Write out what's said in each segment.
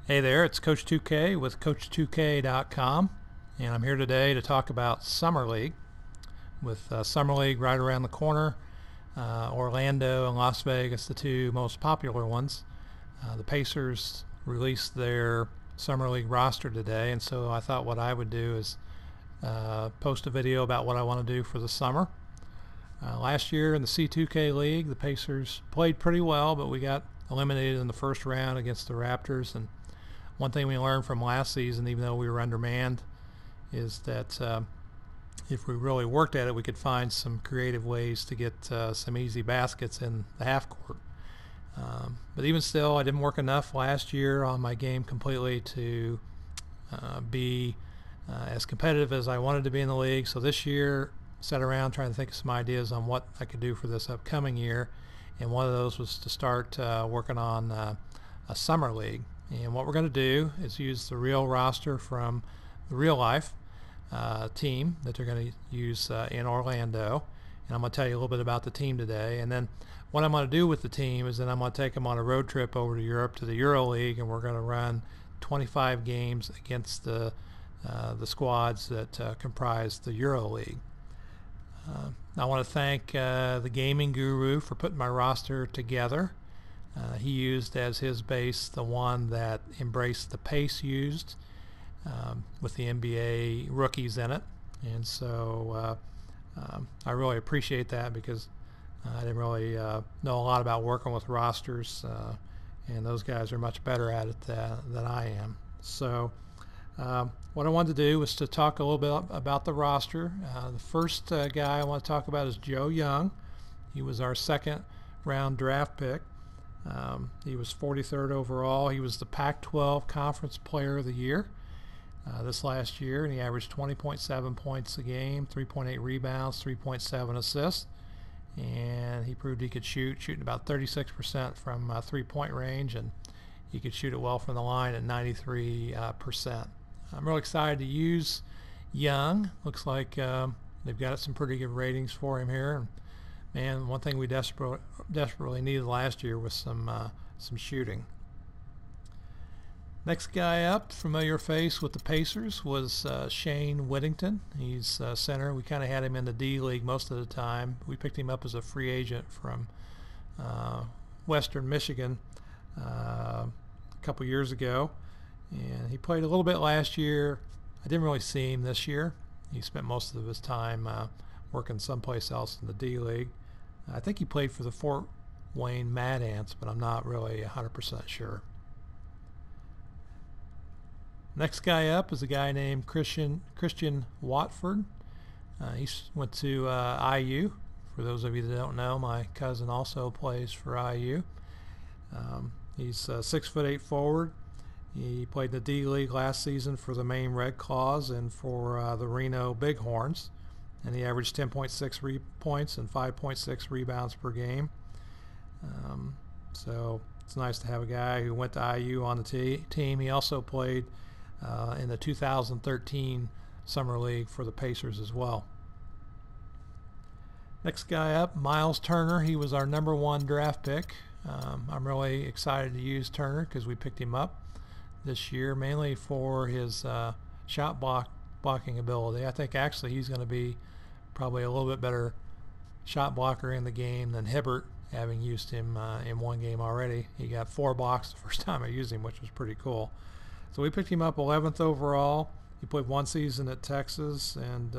Hey there, it's Coach 2K with Coach2K.com, and I'm here today to talk about Summer League. With Summer League right around the corner, Orlando and Las Vegas, the two most popular ones. The Pacers released their Summer League roster today, and so I thought what I would do is post a video about what I want to do for the summer. Last year in the C2K League, the Pacers played pretty well, but we got eliminated in the first round against the Raptors. And one thing we learned from last season, even though we were undermanned, is that if we really worked at it, we could find some creative ways to get some easy baskets in the half court. But even still, I didn't work enough last year on my game completely to be as competitive as I wanted to be in the league. So this year, sat around trying to think of some ideas on what I could do for this upcoming year. And one of those was to start working on a summer league. And what we're going to do is use the real roster from the real life team that they're going to use in Orlando. And I'm going to tell you a little bit about the team today. And then what I'm going to do with the team is then I'm going to take them on a road trip over to Europe to the Euroleague, and we're going to run 25 games against the squads that comprise the Euroleague. I want to thank the Gaming Guru for putting my roster together. He used as his base the one that Embrace the Pace used with the NBA rookies in it. And so I really appreciate that, because I didn't really know a lot about working with rosters, and those guys are much better at it than I am. So what I wanted to do was to talk a little bit about the roster. The first guy I want to talk about is Joe Young. He was our second round draft pick. He was 43rd overall. He was the Pac-12 Conference Player of the Year this last year, and he averaged 20.7 points a game, 3.8 rebounds, 3.7 assists, and he proved he could shooting about 36% from three-point range, and he could shoot it well from the line at 93%. I'm really excited to use Young. Looks like they've got some pretty good ratings for him here. And man, one thing we desperately needed last year was some shooting. Next guy up, familiar face with the Pacers, was Shayne Whittington. He's center. We kind of had him in the D League most of the time. We picked him up as a free agent from Western Michigan a couple years ago, and he played a little bit last year. I didn't really see him this year. He spent most of his time working someplace else in the D League. I think he played for the Fort Wayne Mad Ants, but I'm not really 100% sure. Next guy up is a guy named Christian Watford. He went to IU. For those of you that don't know, my cousin also plays for IU. He's a 6'8" forward. He played in the D League last season for the Maine Red Claws and for the Reno Bighorns, and he averaged 10.6 points and 5.6 rebounds per game. So it's nice to have a guy who went to IU on the team. He also played in the 2013 Summer League for the Pacers as well. Next guy up, Myles Turner. He was our #1 draft pick. I'm really excited to use Turner because we picked him up this year mainly for his shot blocking ability. I think actually he's going to be probably a little bit better shot blocker in the game than Hibbert, having used him in one game already. He got 4 blocks the first time I used him, which was pretty cool. So we picked him up 11th overall. He played one season at Texas, and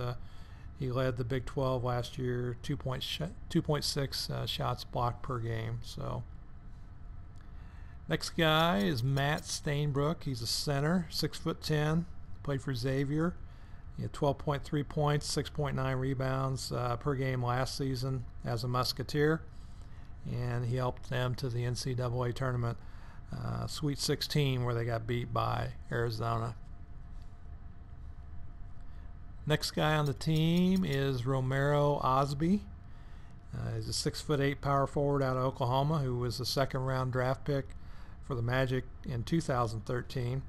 he led the Big 12 last year, 2.6 shots blocked per game. So next guy is Matt Stainbrook. He's a center, 6'10", played for Xavier. He had 12.3 points, 6.9 rebounds per game last season as a Musketeer, and he helped them to the NCAA tournament Sweet 16, where they got beat by Arizona. Next guy on the team is Romero Osby. He's a 6'8" power forward out of Oklahoma, who was a second-round draft pick for the Magic in 2013.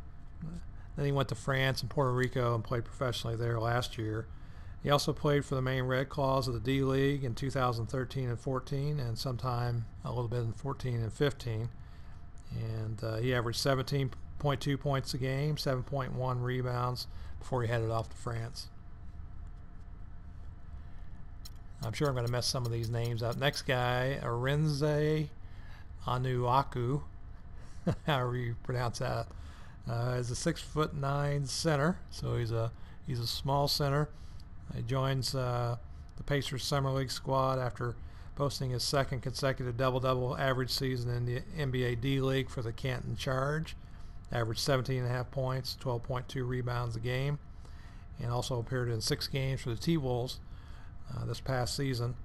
Then he went to France and Puerto Rico and played professionally there last year. He also played for the Maine Red Claws of the D League in 2013 and 14, and sometime a little bit in 14 and 15. And he averaged 17 0.2 points a game, 7.1 rebounds before he headed off to France. I'm sure I'm going to mess some of these names up. Next guy, Arinze Anuaku, however you pronounce that, is a 6'9" center. So he's a small center. He joins the Pacers Summer League squad after posting his second consecutive double-double average season in the NBA D-League for the Canton Charge. Averaged 17.5 points, 12.2 rebounds a game, and also appeared in 6 games for the T-Wolves this past season.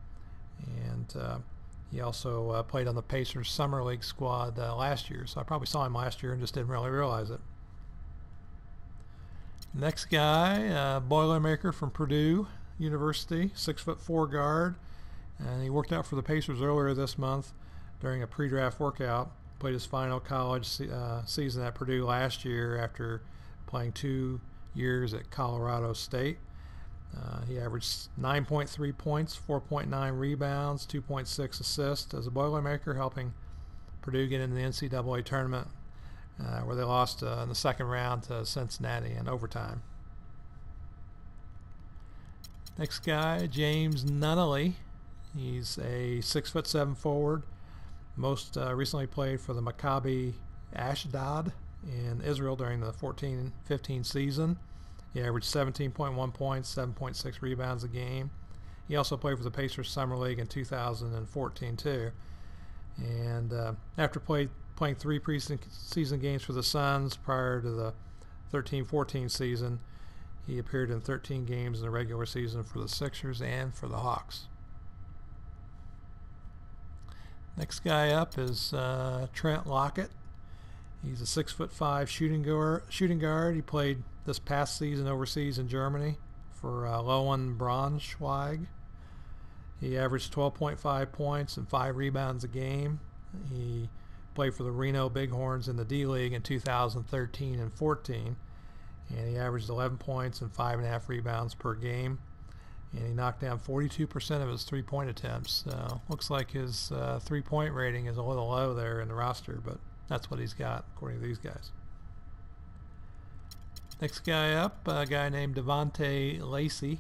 And he also played on the Pacers Summer League squad last year, so I probably saw him last year and just didn't really realize it. Next guy, Boilermaker from Purdue University, 6'4" guard, and he worked out for the Pacers earlier this month during a pre-draft workout. Played his final college season at Purdue last year after playing 2 years at Colorado State. He averaged 9.3 points, 4.9 rebounds, 2.6 assists as a Boilermaker, helping Purdue get into the NCAA tournament, where they lost in the second round to Cincinnati in overtime. Next guy, James Nunnally. He's a 6'7" forward. Most recently played for the Maccabi Ashdod in Israel during the 14-15 season. He averaged 17.1 points, 7.6 rebounds a game. He also played for the Pacers Summer League in 2014 too. And after playing 3 preseason games for the Suns prior to the 13-14 season, he appeared in 13 games in the regular season for the Sixers and for the Hawks. Next guy up is Trent Lockett. He's a 6'5" shooting guard. He played this past season overseas in Germany for Lowen Braunschweig. He averaged 12.5 points and 5 rebounds a game. He played for the Reno Bighorns in the D-League in 2013 and 14, and he averaged 11 points and 5.5 rebounds per game. And he knocked down 42% of his three-point attempts. So looks like his three-point rating is a little low there in the roster, but that's what he's got according to these guys. Next guy up, a guy named Devontae Lacy.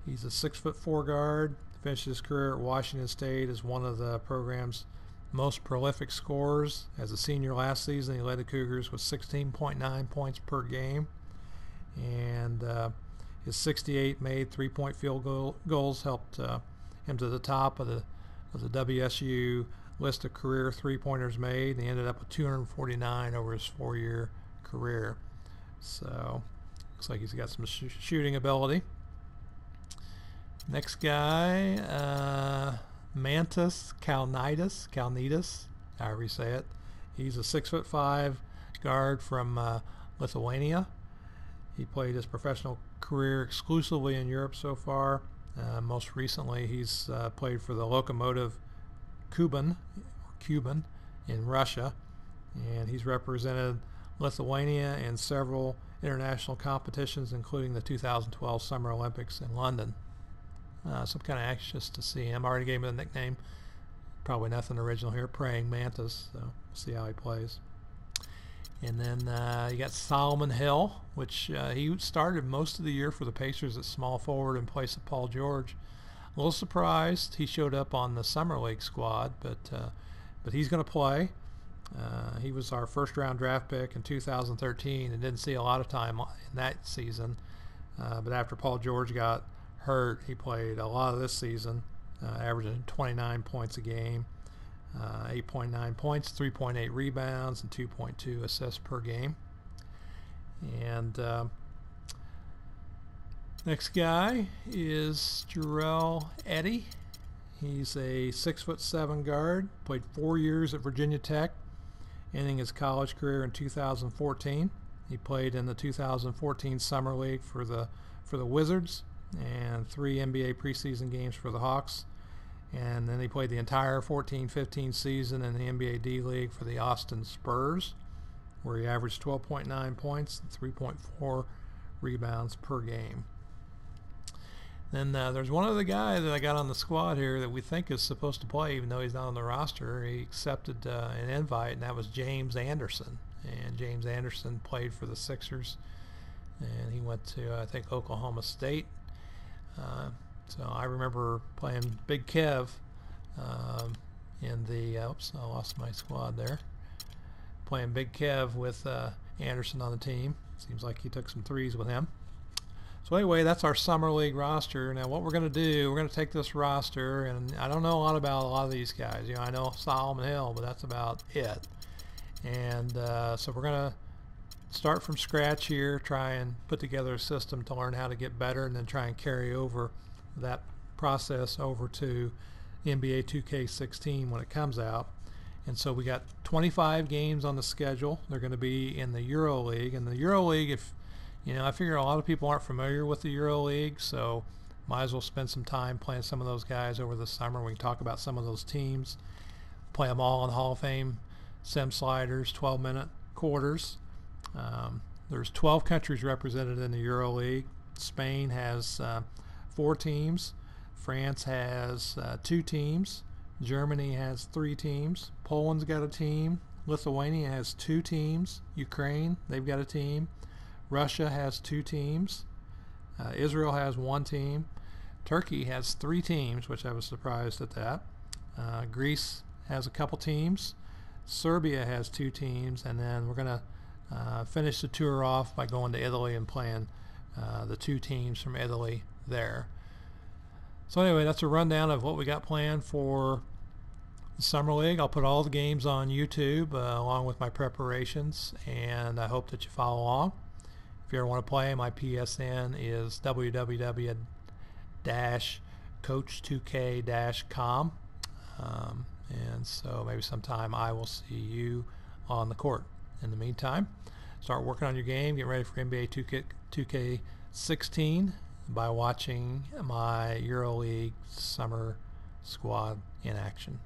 He's a 6'4" guard. Finished his career at Washington State as one of the program's most prolific scorers. As a senior last season, he led the Cougars with 16.9 points per game. And his 68 made three-point field goals helped him to the top of the WSU list of career three-pointers made. And he ended up with 249 over his 4-year career. So looks like he's got some shooting ability. Next guy, Mantis Kalnitis, however you say it. He's a 6'5" guard from Lithuania. He played his professional career exclusively in Europe so far. Most recently, he's played for the Lokomotiv Kuban in Russia, and he's represented Lithuania in several international competitions, including the 2012 Summer Olympics in London. So I'm kind of anxious to see him. I already gave him a nickname, probably nothing original here, Praying Mantis, so we'll see how he plays. And then you got Solomon Hill, which he started most of the year for the Pacers at small forward in place of Paul George. A little surprised he showed up on the Summer League squad, but he's going to play. He was our first-round draft pick in 2013 and didn't see a lot of time in that season. But after Paul George got hurt, he played a lot of this season, averaging 29 points a game. 8.9 points, 3.8 rebounds, and 2.2 assists per game. And next guy is Darrell Eddie. He's a 6'7" guard, played 4 years at Virginia Tech, ending his college career in 2014. He played in the 2014 Summer League for the Wizards and 3 NBA preseason games for the Hawks. And then he played the entire 14-15 season in the NBA D-League for the Austin Spurs, where he averaged 12.9 points and 3.4 rebounds per game. Then there's one other guy that I got on the squad here that we think is supposed to play, even though he's not on the roster. He accepted an invite, and that was James Anderson. and James Anderson played for the Sixers, and he went to I think Oklahoma State. So I remember playing Big Kev in the oops, I lost my squad there. Playing Big Kev with Anderson on the team. Seems like he took some threes with him. So anyway, that's our Summer League roster. Now what we're going to do, we're going to take this roster, and I don't know a lot about a lot of these guys. You know, I know Solomon Hill, but that's about it. And so we're going to start from scratch here, try and put together a system to learn how to get better, and then try and carry over that process over to NBA 2K16 when it comes out. And so we got 25 games on the schedule. They're going to be in the Euroleague. And the Euroleague, if you know, I figure a lot of people aren't familiar with the Euroleague, so might as well spend some time playing some of those guys over the summer. We can talk about some of those teams, play them all in Hall of Fame sim sliders, 12-minute quarters. There's 12 countries represented in the Euroleague. Spain has 4 teams. France has 2 teams. Germany has 3 teams. Poland's got a team. Lithuania has 2 teams. Ukraine, they've got a team. Russia has 2 teams. Israel has 1 team. Turkey has 3 teams, which I was surprised at that. Greece has a couple teams. Serbia has 2 teams, and then we're going to finish the tour off by going to Italy and playing the 2 teams from Italy there. So anyway, that's a rundown of what we got planned for the Summer League. I'll put all the games on YouTube along with my preparations, and I hope that you follow along. If you ever want to play, my PSN is www.coach2k-com. And so maybe sometime I will see you on the court. In the meantime, start working on your game. Get ready for NBA 2K16 by watching my EuroLeague Summer Squad in action.